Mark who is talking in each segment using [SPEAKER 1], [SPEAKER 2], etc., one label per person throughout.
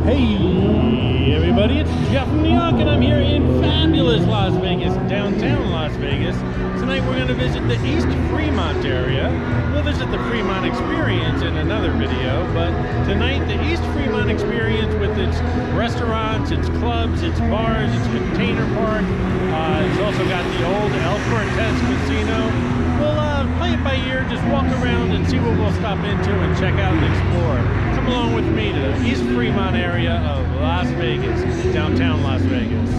[SPEAKER 1] Hey everybody, it's Jeff from Yawk and I'm here in fabulous Las Vegas, downtown Las Vegas. Tonight we're going to visit the East Fremont area. We'll visit the Fremont Experience in another video, but tonight the East Fremont Experience with its restaurants, its clubs, its bars, its container park. It's also got the old El Cortez Casino. We'll play it by ear, just walk around and see what we'll stop into and check out and explore. Come along with me to the East Fremont area of Las Vegas, downtown Las Vegas.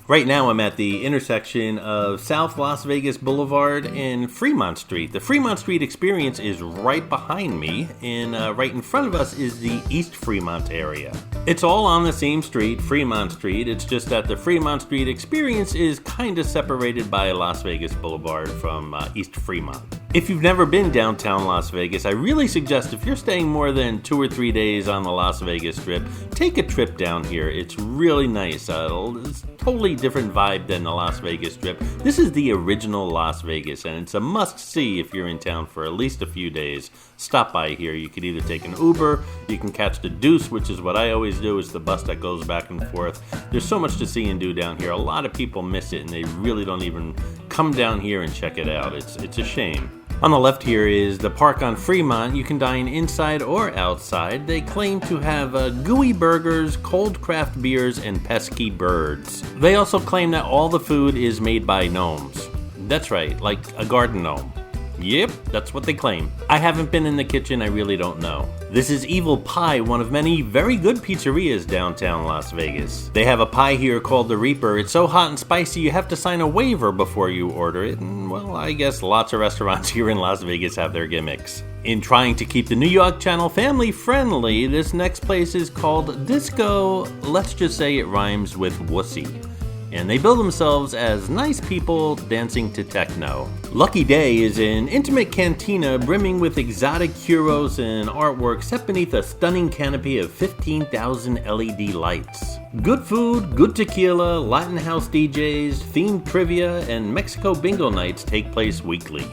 [SPEAKER 2] Right now I'm at the intersection of South Las Vegas Boulevard and Fremont Street. The Fremont Street Experience is right behind me, and right in front of us is the East Fremont area. It's all on the same street, Fremont Street. It's just that the Fremont Street Experience is kind of separated by Las Vegas Boulevard from East Fremont. If you've never been downtown Las Vegas, I really suggest if you're staying more than 2 or 3 days on the Las Vegas Strip, take a trip down here. It's really nice. It's totally different vibe than the Las Vegas Strip. This is the original Las Vegas, and it's a must-see if you're in town for at least a few days. Stop by here. You could either take an Uber, you can catch the Deuce, which is what I always do, is the bus that goes back and forth. There's so much to see and do down here. A lot of people miss it, and they really don't even come down here and check it out. It's a shame. On the left here is the park on Fremont. You can dine inside or outside. They claim to have gooey burgers, cold craft beers, and pesky birds. They also claim that all the food is made by gnomes. That's right, like a garden gnome. Yep, that's what they claim. I haven't been in the kitchen, I really don't know. This is Evil Pie, one of many very good pizzerias downtown Las Vegas. They have a pie here called the Reaper. It's so hot and spicy you have to sign a waiver before you order it, and well, I guess lots of restaurants here in Las Vegas have their gimmicks. In trying to keep the New York channel family friendly, this next place is called Disco, let's just say it rhymes with wussy. And they bill themselves as nice people dancing to techno. Lucky Day is an intimate cantina brimming with exotic curos and artwork set beneath a stunning canopy of 15,000 LED lights. Good food, good tequila, Latin house DJs, themed trivia, and Mexico bingo nights take place weekly.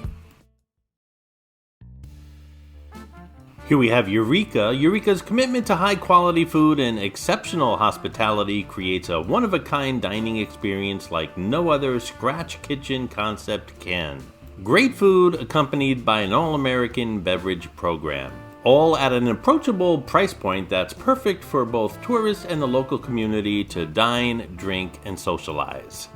[SPEAKER 2] Here we have Eureka. Eureka's commitment to high-quality food and exceptional hospitality creates a one-of-a-kind dining experience like no other scratch kitchen concept can. Great food accompanied by an all-American beverage program. All at an approachable price point that's perfect for both tourists and the local community to dine, drink, and socialize.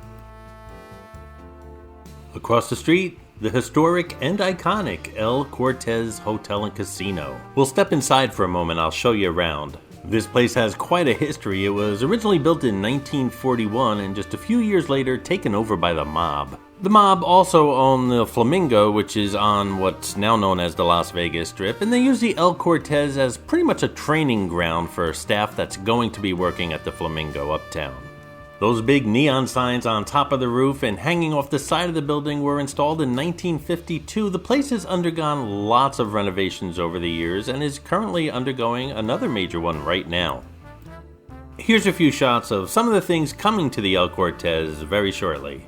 [SPEAKER 2] Across the street, the historic and iconic El Cortez Hotel and Casino. We'll step inside for a moment, I'll show you around. This place has quite a history. It was originally built in 1941 and just a few years later taken over by the mob. The mob also owned the Flamingo, which is on what's now known as the Las Vegas Strip, and they use the El Cortez as pretty much a training ground for staff that's going to be working at the Flamingo uptown. Those big neon signs on top of the roof and hanging off the side of the building were installed in 1952. The place has undergone lots of renovations over the years and is currently undergoing another major one right now. Here's a few shots of some of the things coming to the El Cortez very shortly.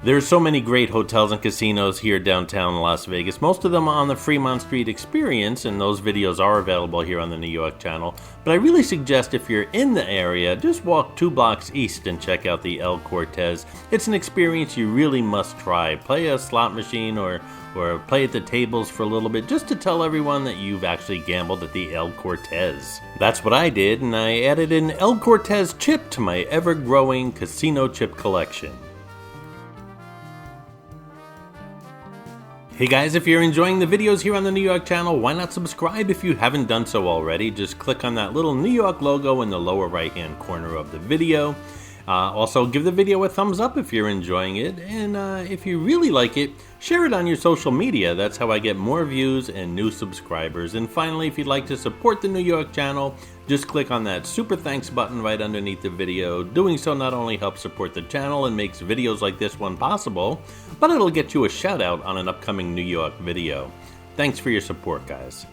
[SPEAKER 2] There's so many great hotels and casinos here downtown Las Vegas, most of them on the Fremont Street Experience, and those videos are available here on the New York channel. But I really suggest if you're in the area, just walk 2 blocks east and check out the El Cortez. It's an experience you really must try. Play a slot machine or play at the tables for a little bit just to tell everyone that you've actually gambled at the El Cortez. That's what I did, and I added an El Cortez chip to my ever-growing casino chip collection. Hey guys, if you're enjoying the videos here on the New York channel, why not subscribe if you haven't done so already? Just click on that little New York logo in the lower right hand corner of the video. Also, give the video a thumbs up if you're enjoying it, and if you really like it, share it on your social media. That's how I get more views and new subscribers. And finally, if you'd like to support the New York channel, just click on that super thanks button right underneath the video. Doing so not only helps support the channel and makes videos like this one possible, but it'll get you a shout out on an upcoming New York video. Thanks for your support, guys.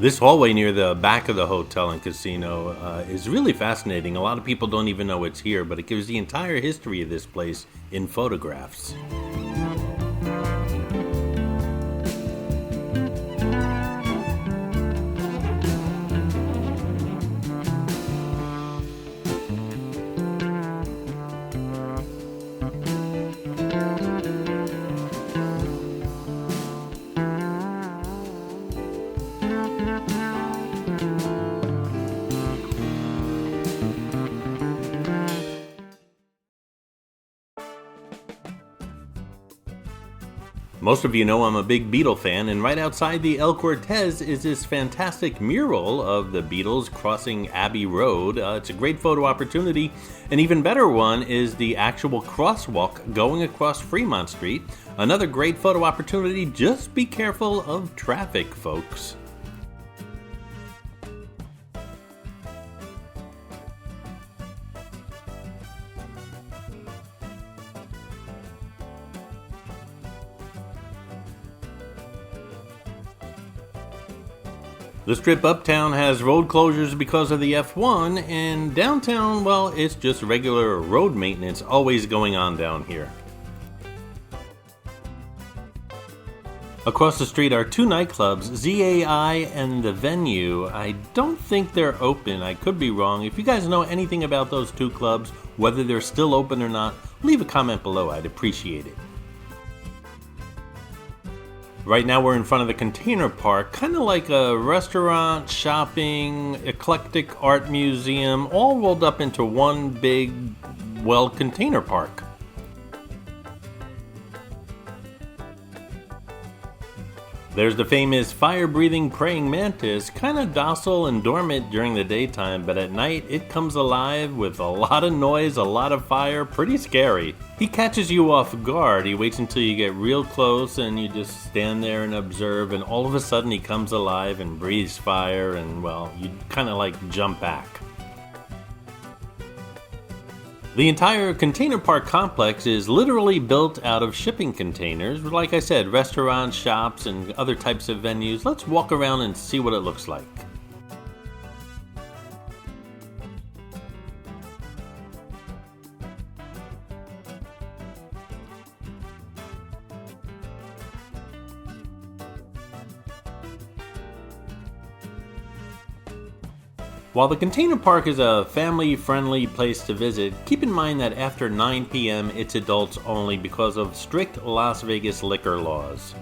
[SPEAKER 2] This hallway near the back of the hotel and casino is really fascinating. A lot of people don't even know it's here, but it gives the entire history of this place in photographs. Most of you know I'm a big Beatle fan, and right outside the El Cortez is this fantastic mural of the Beatles crossing Abbey Road. It's a great photo opportunity. An even better one is the actual crosswalk going across Fremont Street. Another great photo opportunity. Just be careful of traffic, folks. The strip uptown has road closures because of the F1, and downtown, well, it's just regular road maintenance always going on down here. Across the street are two nightclubs, ZAI and The Venue. I don't think they're open, I could be wrong. If you guys know anything about those two clubs, whether they're still open or not, leave a comment below, I'd appreciate it. Right now we're in front of the Container Park, kind of like a restaurant, shopping, eclectic art museum, all rolled up into one big, well, container park. There's the famous fire-breathing praying mantis, kind of docile and dormant during the daytime, but at night it comes alive with a lot of noise, a lot of fire, pretty scary. He catches you off guard. He waits until you get real close and you just stand there and observe, and all of a sudden he comes alive and breathes fire, and well, you kind of like jump back. The entire container park complex is literally built out of shipping containers. Like I said, restaurants, shops, and other types of venues. Let's walk around and see what it looks like. While the container park is a family-friendly place to visit, keep in mind that after 9 p.m. it's adults only because of strict Las Vegas liquor laws.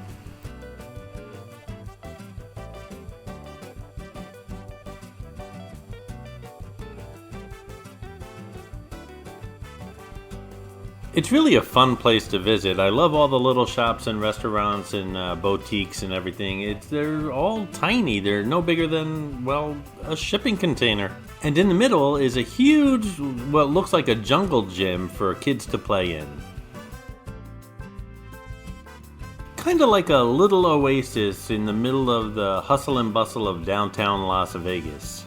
[SPEAKER 2] It's really a fun place to visit. I love all the little shops and restaurants and boutiques and everything. They're all tiny. They're no bigger than, well, a shipping container. And in the middle is a huge, what looks like a jungle gym for kids to play in. Kind of like a little oasis in the middle of the hustle and bustle of downtown Las Vegas.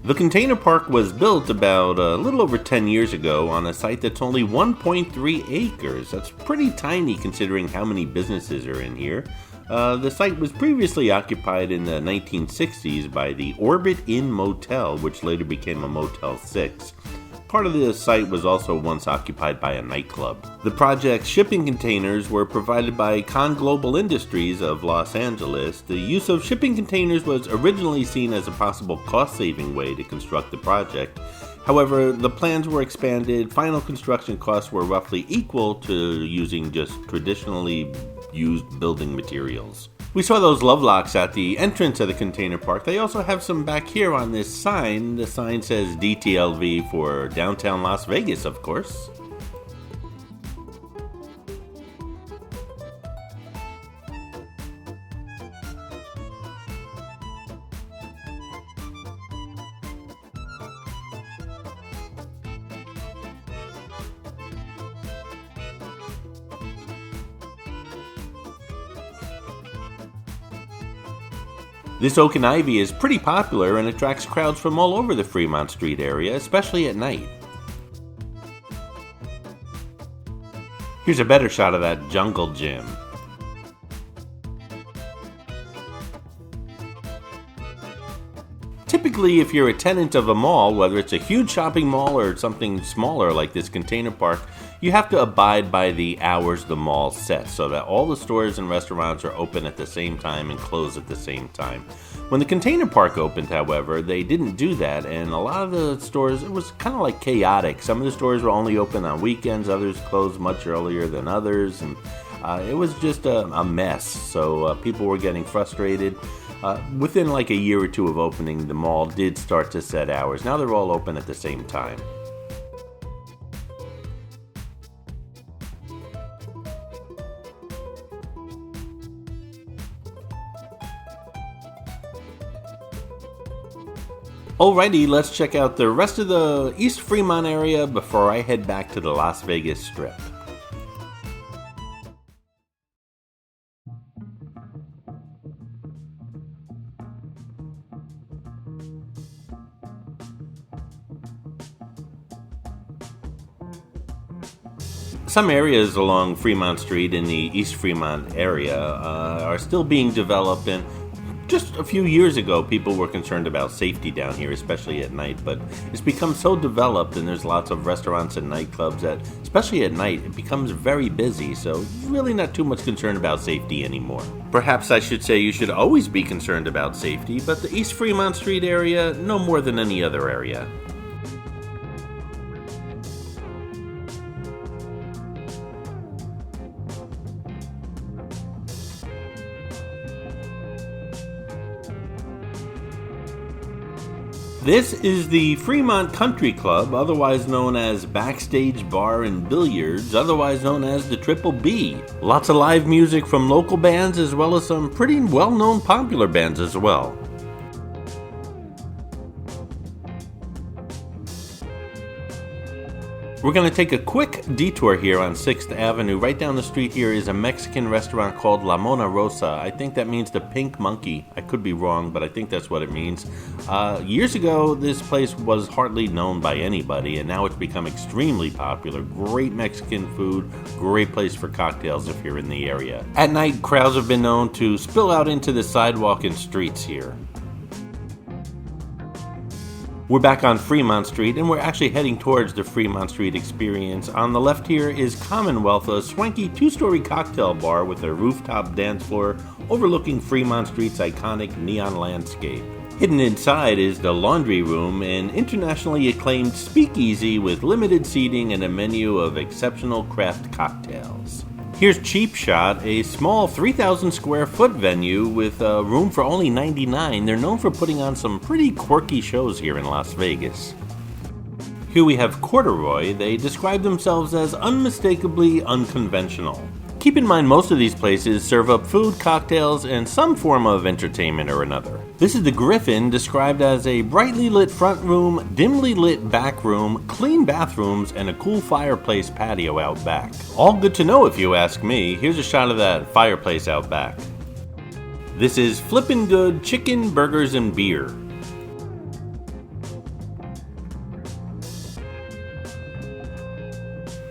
[SPEAKER 2] The container park was built about a little over 10 years ago on a site that's only 1.3 acres. That's pretty tiny considering how many businesses are in here. The site was previously occupied in the 1960s by the Orbit Inn Motel, which later became a Motel 6. Part of the site was also once occupied by a nightclub. The project's shipping containers were provided by Con Global Industries of Los Angeles. The use of shipping containers was originally seen as a possible cost-saving way to construct the project. However, the plans were expanded. Final construction costs were roughly equal to using just traditionally used building materials. We saw those love locks at the entrance of the container park. They also have some back here on this sign. The sign says DTLV for downtown Las Vegas, of course. This oak and ivy is pretty popular and attracts crowds from all over the Fremont Street area, especially at night. Here's a better shot of that jungle gym. Typically, if you're a tenant of a mall, whether it's a huge shopping mall or something smaller like this container park, you have to abide by the hours the mall sets so that all the stores and restaurants are open at the same time and close at the same time. When the container park opened, however, they didn't do that, and a lot of the stores, it was kind of like chaotic. Some of the stores were only open on weekends, others closed much earlier than others, and it was just a mess, so people were getting frustrated. Within like a year or two of opening, the mall did start to set hours. Now they're all open at the same time. Alrighty, let's check out the rest of the East Fremont area before I head back to the Las Vegas Strip. Some areas along Fremont Street in the East Fremont area are still being developed, and just a few years ago people were concerned about safety down here, especially at night, but it's become so developed and there's lots of restaurants and nightclubs that, especially at night, it becomes very busy, so really not too much concern about safety anymore. Perhaps I should say you should always be concerned about safety, but the East Fremont Street area, no more than any other area. This is the Fremont Country Club, otherwise known as Backstage Bar and Billiards, otherwise known as the Triple B. Lots of live music from local bands as well as some pretty well-known popular bands as well. We're going to take a quick detour here on 6th Avenue. Right down the street here is a Mexican restaurant called La Mona Rosa. I think that means the pink monkey. I could be wrong, but I think that's what it means. Years ago, this place was hardly known by anybody, and now it's become extremely popular. Great Mexican food, great place for cocktails if you're in the area. At night, crowds have been known to spill out into the sidewalk and streets here. We're back on Fremont Street, and we're actually heading towards the Fremont Street Experience. On the left here is Commonwealth, a swanky two-story cocktail bar with a rooftop dance floor overlooking Fremont Street's iconic neon landscape. Hidden inside is the laundry room, an internationally acclaimed speakeasy with limited seating and a menu of exceptional craft cocktails. Here's Cheap Shot, a small 3,000 square foot venue with room for only $99. They're known for putting on some pretty quirky shows here in Las Vegas. Here we have Corduroy. They describe themselves as unmistakably unconventional. Keep in mind most of these places serve up food, cocktails, and some form of entertainment or another. This is the Griffin, described as a brightly lit front room, dimly lit back room, clean bathrooms, and a cool fireplace patio out back. All good to know if you ask me. Here's a shot of that fireplace out back. This is Flippin' Good Chicken, Burgers, and Beer.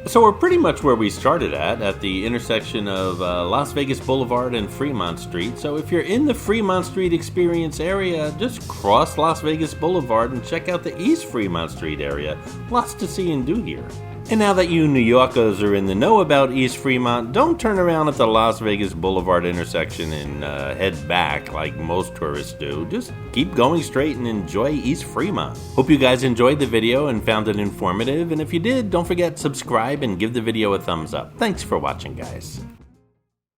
[SPEAKER 2] So we're pretty much where we started at the intersection of Las Vegas Boulevard and Fremont Street. So if you're in the Fremont Street Experience area, just cross Las Vegas Boulevard and check out the East Fremont Street area. Lots to see and do here. And now that you New Yorkers are in the know about East Fremont, don't turn around at the Las Vegas Boulevard intersection and head back like most tourists do. Just keep going straight and enjoy East Fremont. Hope you guys enjoyed the video and found it informative, and if you did, don't forget to subscribe and give the video a thumbs up. Thanks for watching, guys.